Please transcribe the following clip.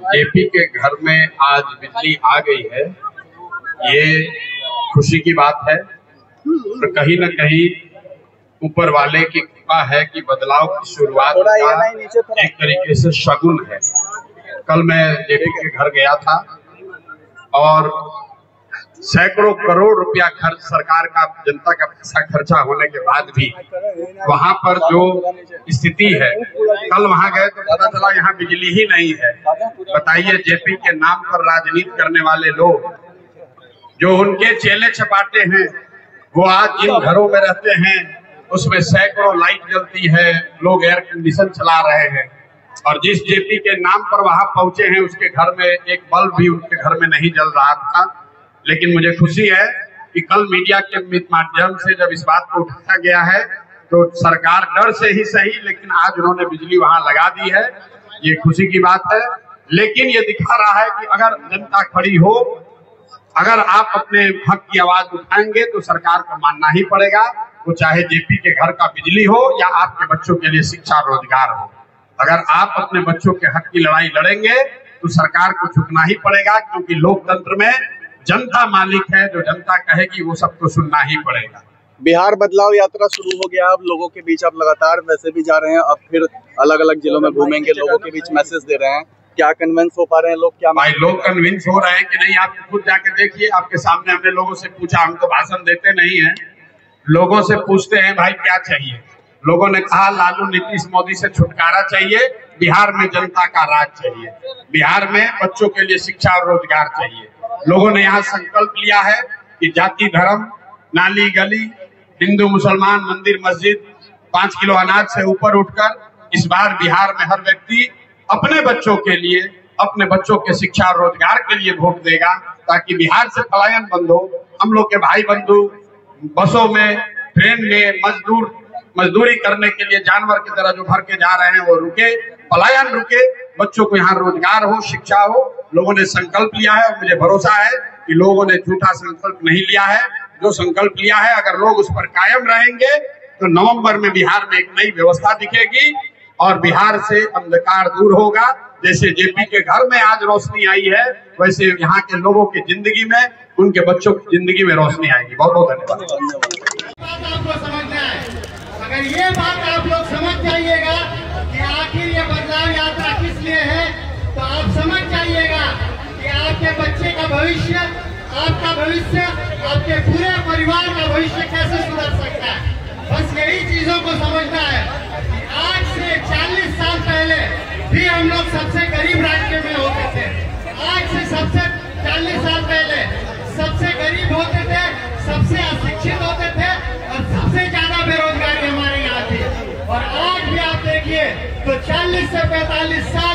JP के घर में आज बिजली आ गई है, ये खुशी की बात है। तो कहीं न कहीं ऊपर वाले की कृपा है कि बदलाव की शुरुआत का एक तरीके से शगुन है। कल मैं जेपी के घर गया था और सैकड़ों करोड़ रुपया खर्च सरकार का, जनता का पैसा खर्चा होने के बाद भी वहां पर जो स्थिति है, कल वहां गए तो पता चला यहाँ बिजली ही नहीं है। बताइए, जेपी के नाम पर राजनीति करने वाले लोग, जो उनके चेले चपाटे हैं, वो आज जिन घरों में रहते हैं उसमें सैकड़ों लाइट जलती है, लोग एयर कंडीशन चला रहे हैं, और जिस जेपी के नाम पर वहां पहुंचे हैं उसके घर में एक बल्ब भी उनके घर में नहीं जल रहा था। लेकिन मुझे खुशी है कि कल मीडिया के माध्यम से जब इस बात को उठाया गया है तो सरकार डर से ही सही, लेकिन आज उन्होंने बिजली वहां लगा दी है। ये खुशी की बात है। लेकिन ये दिखा रहा है कि अगर जनता खड़ी हो, अगर आप अपने हक की आवाज उठाएंगे तो सरकार को मानना ही पड़ेगा, वो चाहे जेपी के घर का बिजली हो या आपके बच्चों के लिए शिक्षा रोजगार हो। अगर आप अपने बच्चों के हक की लड़ाई लड़ेंगे तो सरकार को झुकना ही पड़ेगा, क्योंकि लोकतंत्र में जनता मालिक है। जो जनता कहेगी वो सबको सुनना ही पड़ेगा। बिहार बदलाव यात्रा शुरू हो गया, अब लोगों के बीच आप लगातार वैसे भी जा रहे हैं, अब फिर अलग अलग जिलों में घूमेंगे, लोगों के बीच मैसेज दे रहे हैं। क्या कन्विंस हो पा रहे हैं लोग? क्या भाई, लोग कन्विंस हो रहे हैं कि नहीं, आप खुद जाके देखिए। आपके सामने हमने लोगों से पूछा, हम तो भाषण देते नहीं है, लोगों से पूछते हैं भाई क्या चाहिए। लोगों ने कहा लालू नीतीश मोदी से छुटकारा चाहिए, बिहार में जनता का राज चाहिए, बिहार में बच्चों के लिए शिक्षा और रोजगार चाहिए। लोगों ने यहाँ संकल्प लिया है कि जाति धर्म, नाली गली, हिंदू मुसलमान, मंदिर मस्जिद, 5 किलो अनाज से ऊपर उठकर इस बार बिहार में हर व्यक्ति अपने बच्चों के लिए, अपने बच्चों के शिक्षा और रोजगार के लिए वोट देगा, ताकि बिहार से पलायन बंद हो। हम लोग के भाई बंधु बसों में, ट्रेन में मजदूरी करने के लिए जानवर की तरह जो भर के जा रहे हैं वो रुके, पलायन रुके, बच्चों को यहाँ रोजगार हो, शिक्षा हो। लोगों ने संकल्प लिया है और मुझे भरोसा है कि लोगों ने झूठा संकल्प नहीं लिया है। जो संकल्प लिया है, अगर लोग उस पर कायम रहेंगे तो नवंबर में बिहार में एक नई व्यवस्था दिखेगी और बिहार से अंधकार दूर होगा। जैसे जेपी के घर में आज रोशनी आई है, वैसे यहाँ के लोगों की जिंदगी में, उनके बच्चों की जिंदगी में रोशनी आएगी। बहुत बहुत धन्यवाद। आपको समझना है, अगर ये बात आप लोग समझ जाइएगा कि आखिर ये बदलाव यात्रा किस लिए है, तो आप समझ जाइएगा कि आपके बच्चे का भविष्य, आपका भविष्य, आपके पूरे परिवार का भविष्य कैसे सुधर सकता है। बस यही चीजों को समझना है कि आज से 40 साल पहले भी हम लोग सबसे गरीब राज्य में होते थे। आज से 40 साल पहले सबसे गरीब होते थे, सबसे अशिक्षित होते थे और सबसे ज्यादा बेरोजगारी हमारे यहाँ थी। और आज भी आप देखिए तो 40 से 45 साल